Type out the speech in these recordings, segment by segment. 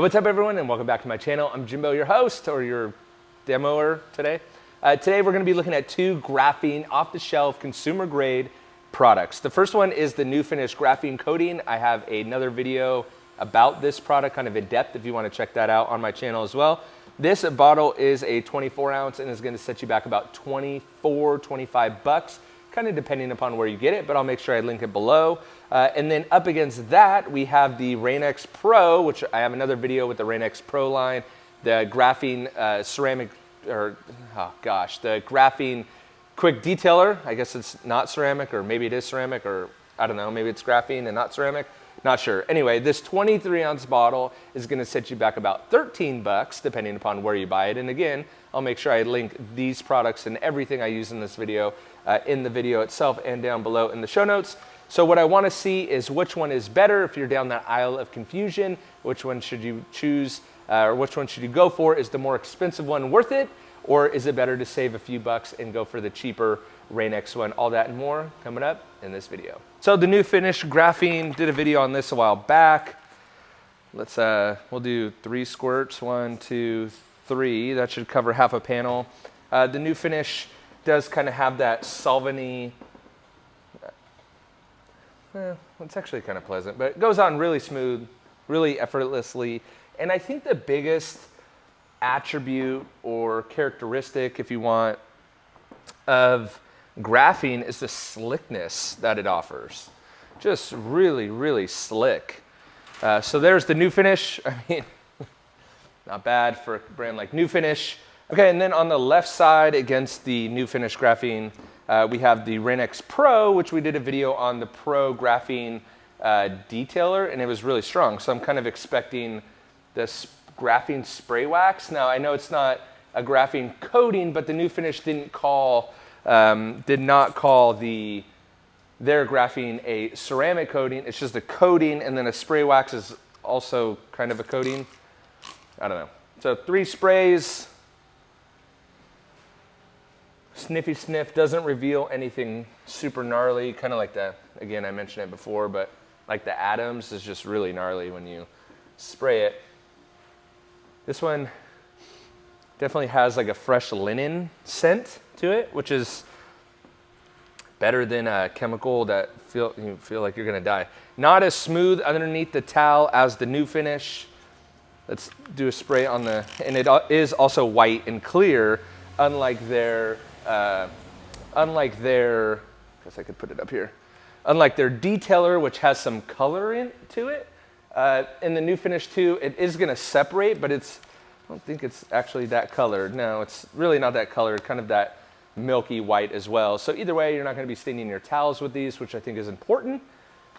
What's up everyone and welcome back to my channel. I'm Jimbo, your host or your demoer today. Today we're going to be looking at two graphene off-the-shelf consumer grade products. The first one is the new finished graphene coating. I have another video about this product kind of in depth if you want to check that out on my channel as well. This bottle is a 24 ounce and is going to set you back about 25 bucks, kind of depending upon where you get it, but I'll make sure I link it below. And then up against that, we have the Rain-X Pro, which I have another video with the Rain-X Pro line, the graphene ceramic, or the graphene quick detailer. I guess it's not ceramic, or maybe it is ceramic, or I don't know, maybe it's graphene and not ceramic. Not sure. Anyway, this 23 ounce bottle is going to set you back about 13 bucks, depending upon where you buy it. And again, I'll make sure I link these products and everything I use in this video in the video itself and down below in the show notes. So what I want to see is which one is better. If you're down that aisle of confusion, which one should you choose, or which one should you go for? Is the more expensive one worth it? Or is it better to save a few bucks and go for the cheaper Rain-X one? All that and more coming up in this video. So the new finished graphene, did a video on this a while back. Let's, we'll do 3 squirts, 1, 2, 3. That should cover half a panel. The new finish does kind of have that solvent-y, it's actually kind of pleasant, but it goes on really smooth, really effortlessly. And I think the biggest attribute or characteristic, if you want, of graphene is the slickness that it offers. Just really, really slick. So there's the new finish. I mean, not bad for a brand like New Finish. Okay, and then on the left side against the new finish graphene, we have the Rain-X Pro, which we did a video on the Pro graphene detailer, and it was really strong. So I'm kind of expecting this graphene spray wax. Now I know it's not a graphene coating, but the new finish did not call their graphene a ceramic coating. It's just a coating, and then a spray wax is also kind of a coating. I don't know. So 3 sprays. Sniffy sniff, doesn't reveal anything super gnarly, kind of like the, again, I mentioned it before, but like the atoms is just really gnarly when you spray it. This one definitely has like a fresh linen scent to it, which is better than a chemical that you feel like you're gonna die. Not as smooth underneath the towel as the new finish. Let's do a spray on the, and it is also white and clear, unlike their, guess I could put it up here. Unlike their detailer, which has some color to it. In the new finish too, it is gonna separate, but I don't think it's actually that colored. No, it's really not that colored, kind of that milky white as well. So either way, you're not gonna be staining your towels with these, which I think is important.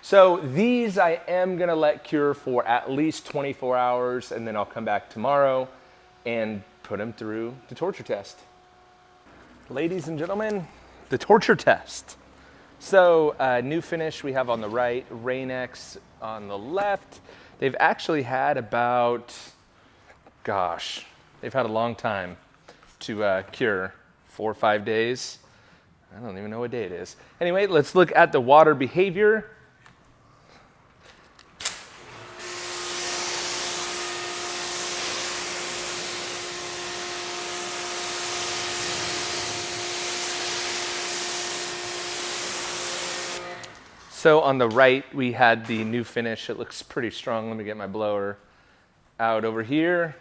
So these I am gonna let cure for at least 24 hours, and then I'll come back tomorrow and put them through the torture test. Ladies and gentlemen, the torture test. So new finish we have on the right, Rain-X on the left. They've actually had about, they've had a long time to cure, 4 or 5 days. I don't even know what day it is. Anyway, let's look at the water behavior. So on the right, we had the new finish. It looks pretty strong. Let me get my blower out over here.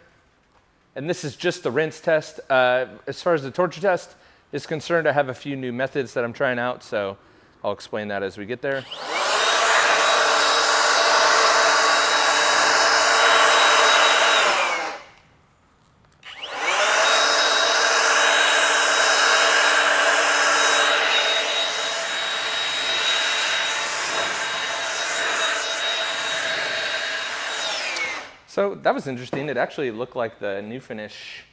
And this is just the rinse test. As far as the torture test is concerned, I have a few new methods that I'm trying out, so I'll explain that as we get there. So that was interesting. It actually looked like the new finish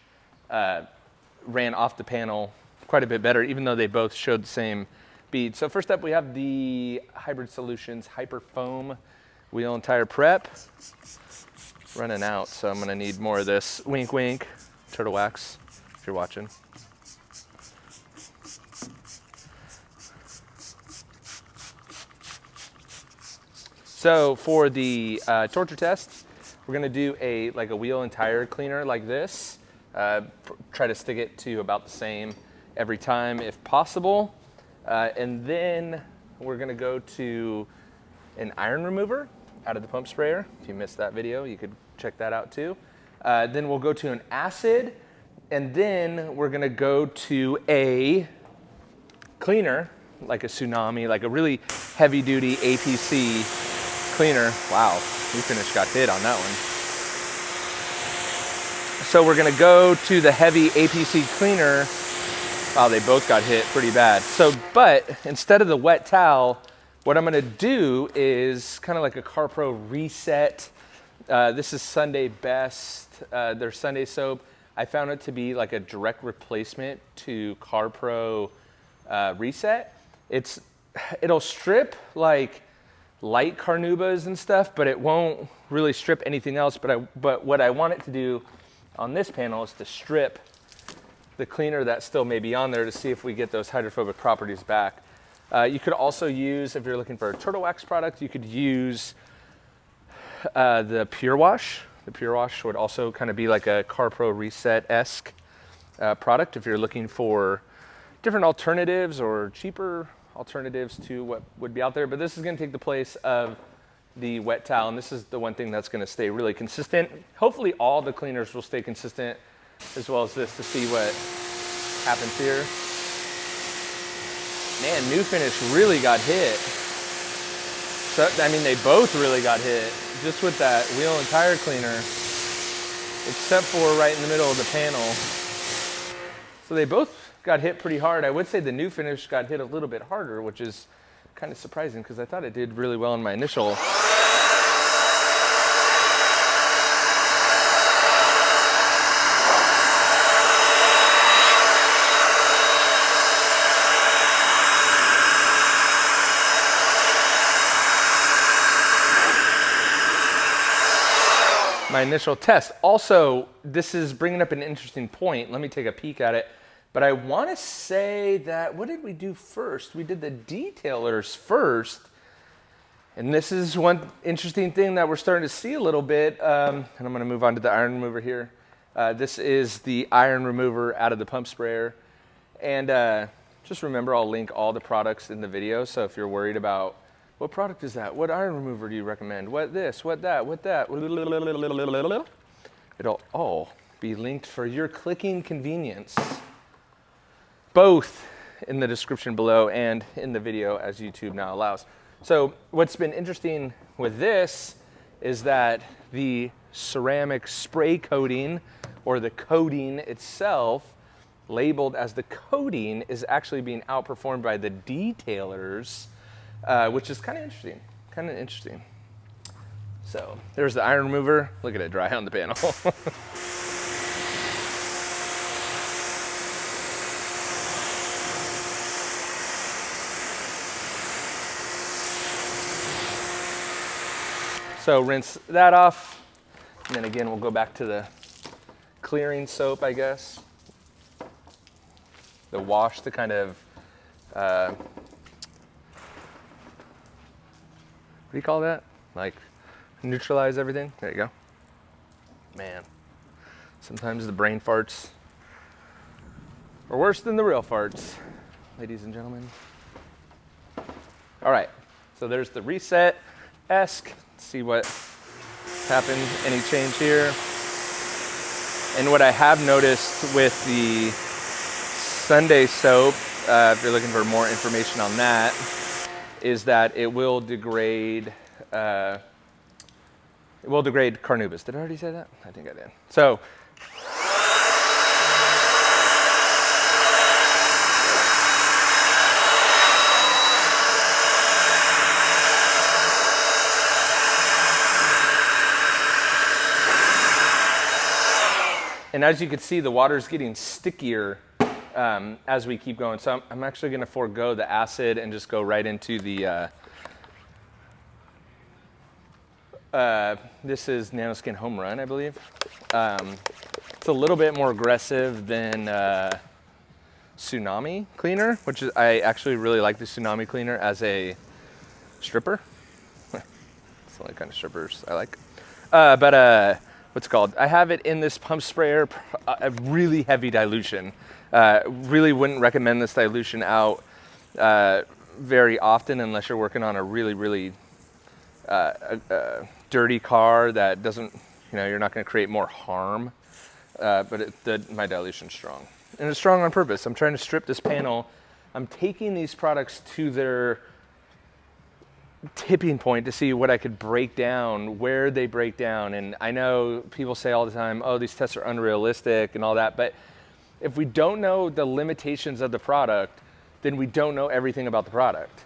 ran off the panel quite a bit better, even though they both showed the same bead. So first up, we have the Hybrid Solutions Hyper Foam Wheel and Tire Prep. Running out, so I'm gonna need more of this. Wink, wink, turtle wax, if you're watching. So for the torture test, We're gonna do like a wheel and tire cleaner like this. Try to stick it to about the same every time if possible. And then we're gonna go to an iron remover out of the pump sprayer. If you missed that video, you could check that out too. Then we'll go to an acid, and then we're gonna go to a cleaner, like a Tsunami, like a really heavy duty APC cleaner. Wow, New Finish got hit on that one. So we're gonna go to the heavy APC cleaner. Wow, they both got hit pretty bad. So, but instead of the wet towel, what I'm gonna do is kind of like a CarPro reset. This is Sunday Best, their Sunday soap. I found it to be like a direct replacement to CarPro reset. It'll strip like light carnubas and stuff, but it won't really strip anything else. But what I want it to do on this panel is to strip the cleaner that still may be on there to see if we get those hydrophobic properties back. You could also use, if you're looking for a Turtle Wax product, you could use the Pure Wash. The Pure Wash would also kind of be like a CarPro Reset-esque product if you're looking for different alternatives or cheaper alternatives to what would be out there. But this is going to take the place of the wet towel, and this is the one thing that's going to stay really consistent. Hopefully all the cleaners will stay consistent, as well as this, to see what happens here. Man, New Finish really got hit. So, I mean, they both really got hit just with that wheel and tire cleaner, except for right in the middle of the panel. So they both got hit pretty hard. I would say the New Finish got hit a little bit harder, which is kind of surprising because I thought it did really well in my initial. My initial test. Also, this is bringing up an interesting point. Let me take a peek at it. But I want to say that, what did we do first? We did the detailers first. And this is one interesting thing that we're starting to see a little bit. And I'm going to move on to the iron remover here. This is the iron remover out of the pump sprayer. And just remember, I'll link all the products in the video. So if you're worried about, what product is that? What iron remover do you recommend? What this? What that? What that? It'll all be linked for your clicking convenience, both in the description below and in the video as YouTube now allows. So what's been interesting with this is that the ceramic spray coating, or the coating itself, labeled as the coating, is actually being outperformed by the detailers, which is kind of interesting. So there's the iron remover. Look at it dry on the panel. So rinse that off, and then again we'll go back to the clearing soap, I guess. The wash to kind of, what do you call that? Like neutralize everything. There you go. Man, sometimes the brain farts are worse than the real farts, ladies and gentlemen. All right, so there's the reset-esque. See what happened, any change here. And what I have noticed with the Sunday soap, if you're looking for more information on that, is that it will degrade carnubas. Did I already say that? I think I did. So and as you can see, the water is getting stickier as we keep going. So I'm actually going to forego the acid and just go right into the, this is Nanoskin Home Run, I believe. It's a little bit more aggressive than Tsunami cleaner, which is, I actually really like the Tsunami cleaner as a stripper. It's the only kind of strippers I like. What's it called? I have it in this pump sprayer, a really heavy dilution. Really wouldn't recommend this dilution out very often unless you're working on a really dirty car that doesn't, you're not going to create more harm. But my dilution's strong. And it's strong on purpose. I'm trying to strip this panel. I'm taking these products to their tipping point to see what I could break down, where they break down. And I know people say all the time, oh, these tests are unrealistic and all that. But if we don't know the limitations of the product, then we don't know everything about the product.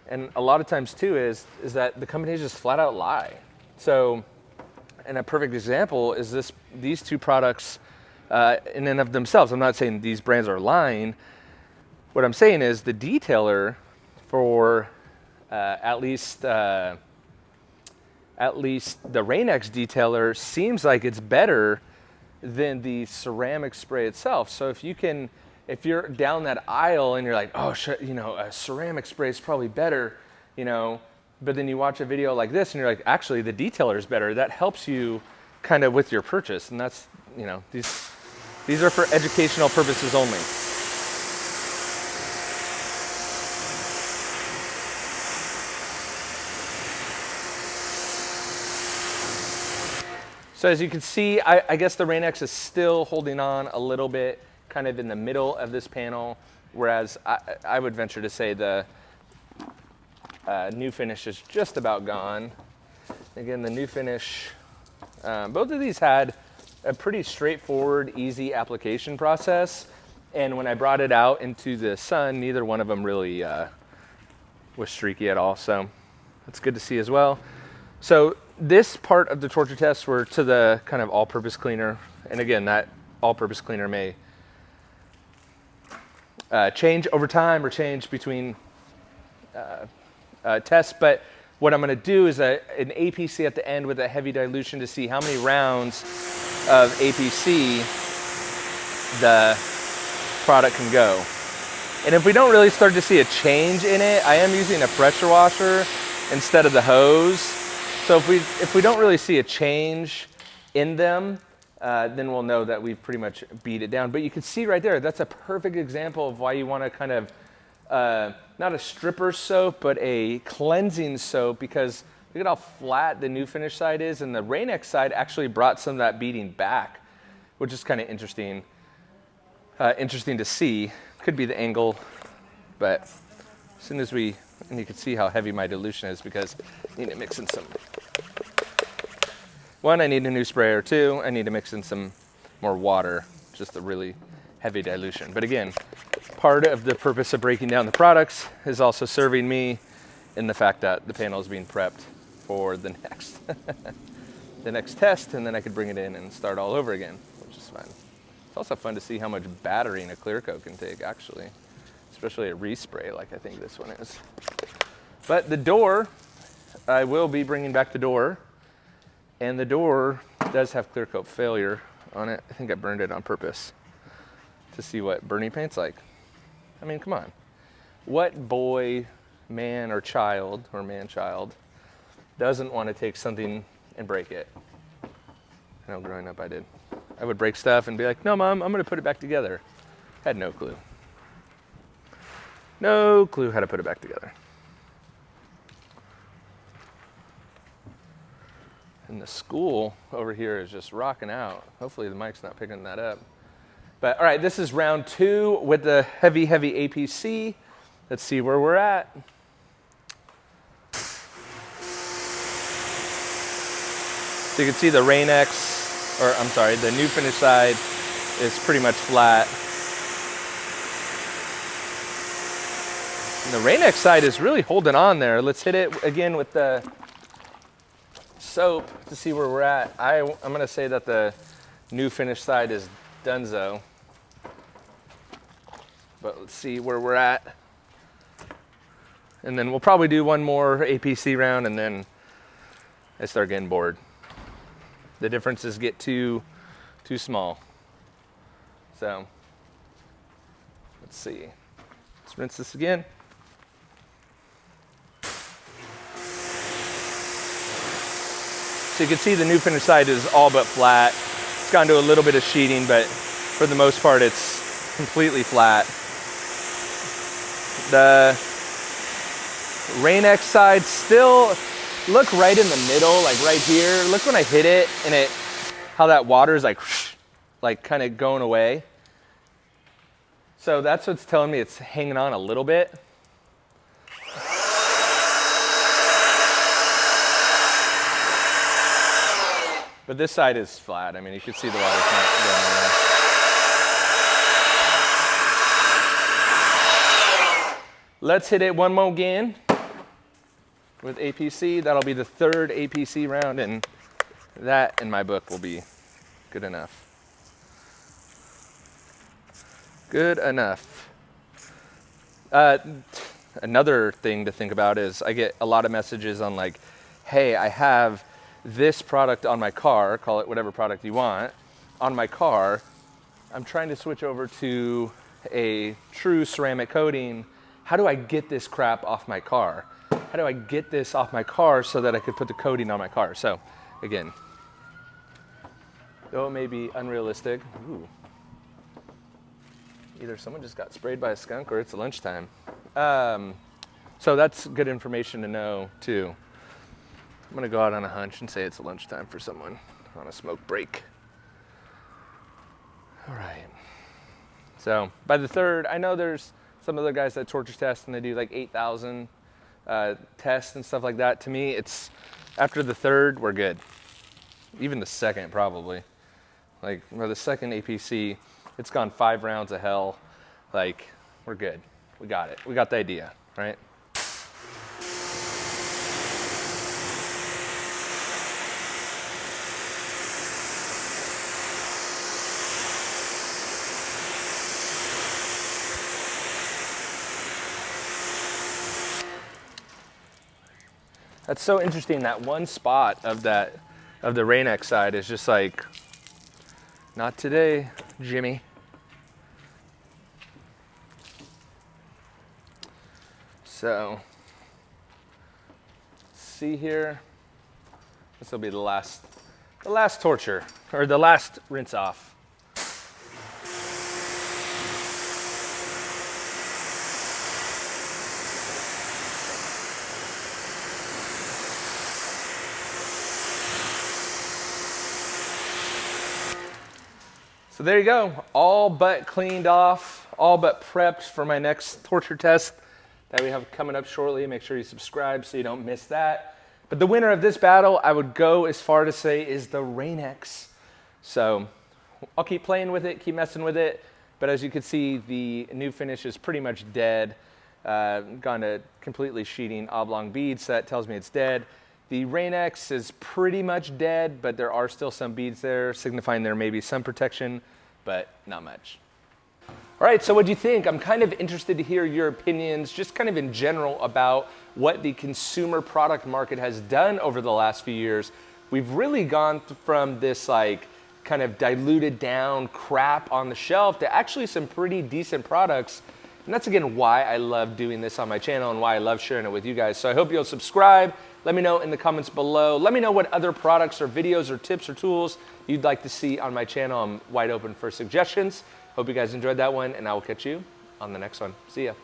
And a lot of times too is that the companies just flat out lie. So, and a perfect example is these two products in and of themselves. I'm not saying these brands are lying. What I'm saying is the detailer for at least the Rain-X detailer seems like it's better than the ceramic spray itself. So if you're down that aisle and you're like, oh, a ceramic spray is probably better, but then you watch a video like this and you're like, actually the detailer is better. That helps you kind of with your purchase. And that's, these are for educational purposes only. So as you can see, I guess the Rain-X is still holding on a little bit, kind of in the middle of this panel, whereas I would venture to say the new finish is just about gone. Again, the new finish, both of these had a pretty straightforward, easy application process. And when I brought it out into the sun, neither one of them really was streaky at all. So that's good to see as well. So this part of the torture tests were to the kind of all-purpose cleaner. And again, that all-purpose cleaner may change over time or change between tests. But what I'm going to do is an APC at the end with a heavy dilution to see how many rounds of APC the product can go. And if we don't really start to see a change in it, I am using a pressure washer instead of the hose. So if we don't really see a change in them, then we'll know that we've pretty much beat it down. But you can see right there, that's a perfect example of why you want to kind of, not a stripper soap, but a cleansing soap, because look at how flat the new finish side is, and the Rain-X side actually brought some of that beating back, which is kind of interesting. Interesting to see. Could be the angle, but as soon as and you can see how heavy my dilution is because I need to mix in some. One, I need a new sprayer. Two, I need to mix in some more water, just a really heavy dilution. But again, part of the purpose of breaking down the products is also serving me in the fact that the panel is being prepped for the next test, and then I could bring it in and start all over again, which is fun. It's also fun to see how much battering a clear coat can take, actually, especially a respray like I think this one is. But the door, I will be bringing back the door, and the door does have clear coat failure on it. I think I burned it on purpose to see what burning paint's like. I mean, come on. What boy, man, or child, or man-child, doesn't want to take something and break it? I know growing up I did. I would break stuff and be like, no, Mom, I'm going to put it back together. Had no clue. No clue how to put it back together. And the school over here is just rocking out. Hopefully the mic's not picking that up. But all right, this is round 2 with the heavy APC. Let's see where we're at. So you can see the Rain-X, or I'm sorry, the new finish side is pretty much flat. And the Rain-X side is really holding on there. Let's hit it again with the soap to see where we're at. I'm gonna say that the new finish side is donezo. But let's see where we're at. And then we'll probably do one more APC round and then I start getting bored. The differences get too small. So let's see. Let's rinse this again. So you can see the new finish side is all but flat. It's gone to a little bit of sheeting, but for the most part, it's completely flat. The Rain-X side still, look right in the middle, like right here. Look when I hit it and how that water is like kind of going away. So that's what's telling me it's hanging on a little bit. But this side is flat. I mean, you can see the water's not going away. Let's hit it one more again with APC. That'll be the third APC round, and that in my book will be good enough. Good enough. Another thing to think about is I get a lot of messages on like, hey, I have this product on my car, call it whatever product you want, on my car. I'm trying to switch over to a true ceramic coating. How do I get this crap off my car? How do I get this off my car so that I could put the coating on my car? So again, though it may be unrealistic, either someone just got sprayed by a skunk or it's lunchtime. So that's good information to know too. I'm gonna go out on a hunch and say it's lunchtime for someone on a smoke break. All right. So by the third, I know there's some other guys that torture test and they do like 8,000 tests and stuff like that. To me, it's after the third, we're good. Even the second, probably. Like, or the second APC, it's gone 5 rounds of hell. Like, we're good. We got it. We got the idea, right? That's so interesting. That one spot of the Rain-X side is just like, not today, Jimmy. So, see here. This will be the last torture, or the last rinse off. So there you go, all but cleaned off, all but prepped for my next torture test that we have coming up shortly. Make sure you subscribe so you don't miss that. But the winner of this battle, I would go as far to say, is the Rain-X. So I'll keep playing with it, keep messing with it. But as you can see, the new finish is pretty much dead. Gone to completely sheeting oblong beads, so that tells me it's dead. The Rain-X is pretty much dead, but there are still some beads there, signifying there may be some protection, but not much. All right, so what do you think? I'm kind of interested to hear your opinions, just kind of in general, about what the consumer product market has done over the last few years. We've really gone from this like kind of diluted down crap on the shelf to actually some pretty decent products. And that's again why I love doing this on my channel and why I love sharing it with you guys. So I hope you'll subscribe. Let me know in the comments below. Let me know what other products or videos or tips or tools you'd like to see on my channel. I'm wide open for suggestions. Hope you guys enjoyed that one, and I will catch you on the next one. See ya.